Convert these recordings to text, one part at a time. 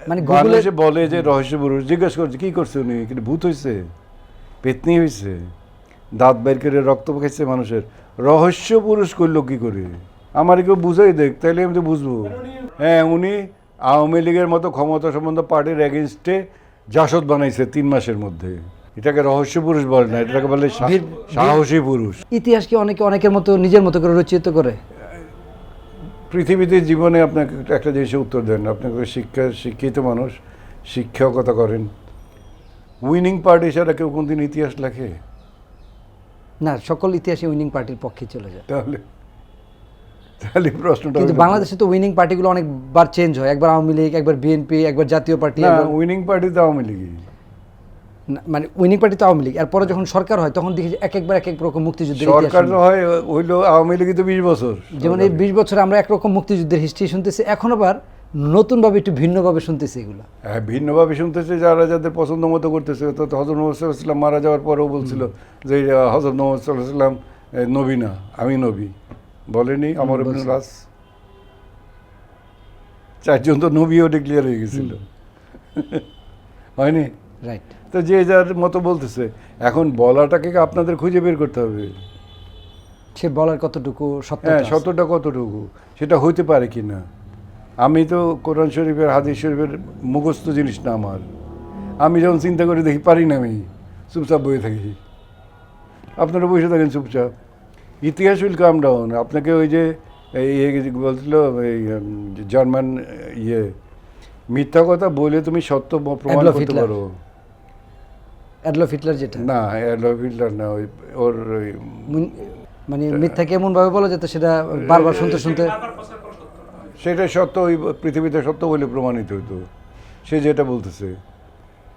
মানে মানুষে বলে যে রহস্য পুরুষ, জিজ্ঞেস করছে কি করছে উনি, কিন্তু ভূত হয়েছে, পেতনি হয়েছে, দাঁত বের করে রক্ত খাইছে মানুষের, রহস্য পুরুষ করলো কি করে? আমার কেউ বুঝাই দেখ, তাইলে আমি তো বুঝবো। হ্যাঁ, উনি আওয়ামী লীগের মতো ক্ষমতা সম্বন্ধ পার্টির এগেনস্টে জাসদ বানাইছে 3 মাসের মধ্যে। এটাকে রহস্য পুরুষ বলে না, এটাকে বলে সাহসী পুরুষ। ইতিহাস কি অনেকের মতো নিজের মতো করে রচিত করে? পৃথিবীতে জীবনে আপনাকে একটা জিনিসের উত্তর দেন, আপনাকে শিক্ষিত মানুষ শিক্ষকতা করেন, উইনিং পার্টি ছাড়া কেউ কোনদিন ইতিহাস লেখে? না, সকল ইতিহাসে উইনিং পার্টির পক্ষে চলে যায়। তাহলে তাহলে প্রশ্নটা কিন্তু বাংলাদেশে তো উইনিং পার্টিগুলো অনেকবার চেঞ্জ হয়, একবার আওয়ামী লীগ, একবার বিএনপি, একবার জাতীয় পার্টি। না, উইনিং পার্টি তো আওয়ামী লীগই। মানে উইনিং পার্টি তো আওয়ামী লীগ, এরপরে যখন সরকার হয় তখন দেখি একবার এক এক রকম মুক্তিযুদ্ধের ইতিহাস সরকার শুনি। হয় হইলো আওয়ামী লীগই তো 20 বছর। যেমন এই 20 বছরে আমরা একরকম মুক্তিযুদ্ধের হিস্ট্রি শুনতেছি, এখন আবার নতুনভাবে একটু ভিন্নভাবে শুনতেছি এগুলো। হ্যাঁ, ভিন্নভাবে শুনতেছে, যারা যাদের পছন্দ মতো করতেছে। তো হযরত মুহাম্মদ সাল্লাল্লাহু আলাইহি ওয়াসাল্লাম মারা যাওয়ার পরেও বলছিল যে হযরত মুহাম্মদ সাল্লাল্লাহু আলাইহি ওয়াসাল্লাম নবী না, আমি নবী। বলেনি আমর ইবনে রাস? 4 জন তো নবীও ডিক্লেয়ার হয়ে গেছিল, হয়নি? রাইট। তো যে যার মতো বলতেছে, এখন বলাটাকে আপনাদের খুঁজে বের করতে হবে। সে বলার কতটুকু সত্য? হ্যাঁ, সত্যটা কতটুকু সেটা হইতে পারে কি না। আমি তো কোরআন শরীফের হাদিস শরীফের মুখস্থ জিনিস না আমার। আমি যখন চিন্তা করে দেখি পারি না, আমি চুপচাপ বয়ে থাকি। আপনারা বসে থাকেন চুপচাপ। ইতিহাস উইল কাম ডাউন। আপনাকে ওই যে বলছিল এই জার্মান মিথ্যা কথা বলে তুমি সত্য প্রমাণ অ্যাডলফ করতে হিটলার। পারো। অ্যাডলফ হিটলার যেটা, না, অ্যাডলফ হিটলার না, ওর মানে মিথ্যাকে এমনভাবে বলা যেত সেটা বারবার শুনতে শুনতে সেটা সত্য, ওই পৃথিবীতে সত্য বলে প্রমাণিত হতো। সে যেটা বলতেছে,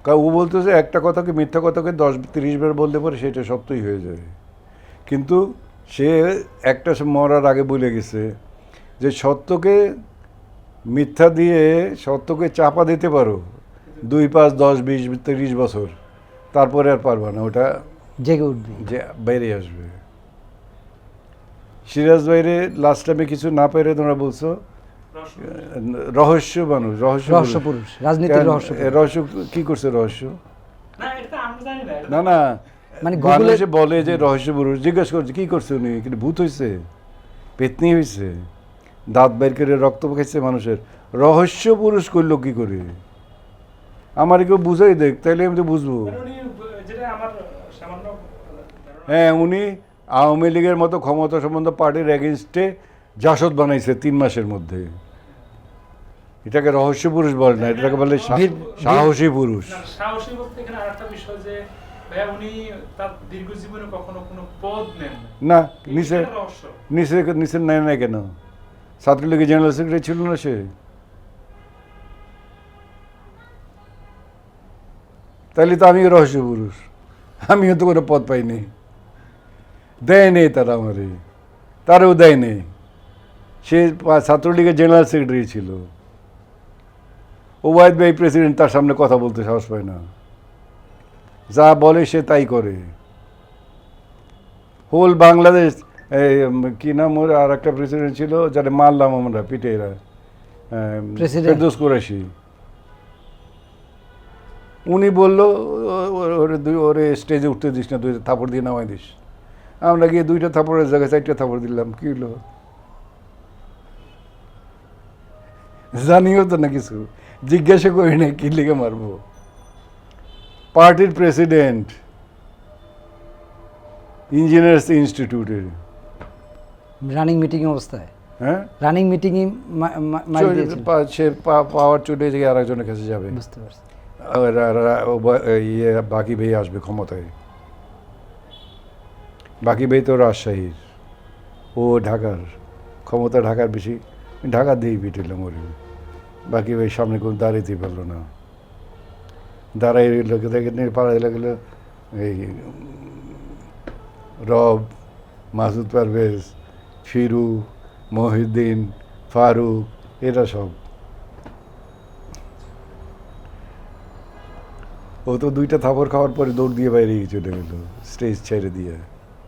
কারণ ও বলতেছে একটা কথাকে, মিথ্যা কথাকে 10-30 বার বললে পরে সেটা সত্যই হয়ে যায়। কিন্তু সে একটা মরার আগে বলে গেছে যে সত্যকে মিথ্যা দিয়ে সত্যকে চাপা দিতে পারো 2, 5, 10, 20, 30 বছর, তারপরে আর পারবা না, ওটা জেগে উঠবে। যে বাইরে আসবে। সিরাজ বাইরে লাস্ট টাইমে কিছু না পেরে তোমরা বলছো রহস্য মানুষ, রহস্য পুরুষ, রাজনীতির রহস্য পুরুষ। রহস্য কি করছে? রহস্য না, না, মানে গুগলে মানুষে বলে যে রহস্য পুরুষ, জিজ্ঞেস করছে কি করছে উনি, কিন্তু ভূত হয়েছে, পেতনি হয়েছে, দাঁত বের করে রক্ত খাইছে মানুষের, রহস্য পুরুষ করলো কি করে? আমার কেউ বুঝাই দেখ, তাইলে আমি তো বুঝবো। হ্যাঁ, উনি আওয়ামী লীগের মতো ক্ষমতা সম্বন্ধ পার্টির এগেনস্টে জাসদ বানাইছে 3 মাসের মধ্যে। এটাকে রহস্য পুরুষ বলে না, এটাকে বলে সাহসী পুরুষ। সাহসী বলতে এখানে আরেকটা বিষয় যে ভাইয়া উনি তার দীর্ঘ জীবনে কখনো কোনো পদ নেন না, নিচে রহস্য। নিচে নেয় না কেন? ছাত্রলীগের জেনারেল সেক্রেটারি ছিল না সে? তাহলে তো আমিও রহস্য পুরুষ, আমিও তো কোনো পদ পাইনি, দেয় নেই তারা আমারে, তারও দেয় নেই। সে ছাত্রলীগের জেনারেল সেক্রেটারি ছিল। ওবায়দ ভাই প্রেসিডেন্ট, তার সামনে কথা বলতে সাহস পায় না, যা বলে সে তাই করে। হোল বাংলাদেশ, কি নাম ওর আর একটা প্রেসিডেন্ট ছিল যারা মারলাম আমরা পিঠে, এরা ফেরদৌস কুরাইশি, উনি বললো ওরে স্টেজে উঠতে দিস না, 2টা থাপড় দিয়ে নামাই দিস। আমরা গিয়ে 2টা থাপড়ের জায়গায় 4টা থাপড় দিলাম, কি হলো? জানিও তো না কিছু, জিজ্ঞাসা করি না কি লিখে মারবো। পার্টির প্রেসিডেন্ট, ইঞ্জিনিয়ার্স ইনস্টিটিউটের রানিং মিটিং অবস্থায়, হ্যাঁ, রানিং মিটিংই সে পাওয়ার চলে গিয়ে আরেকজনের কাছে যাবে। বুঝতে পারছি। বাকি ভাই আসবে ক্ষমতায়। বাকি ভাই তো রাজশাহীর, ও ঢাকার, ক্ষমতা ঢাকার বেশি, ঢাকা দিয়েই পিটিলাম ওর। বাকি ভাই সামনে কোনো দাঁড়াইতেই পারলো না, দাঁড়াই লোকে দেখে পাড়ায় লাগলো এই রব, মাসুদ পারভেজ, ফিরু, মহিউদ্দিন, ফারুক, এরা সব। ও তো 2টা থাপড় খাওয়ার পরে দৌড় দিয়ে বাইরে চলে গেল, স্টেজ ছেড়ে দিয়ে।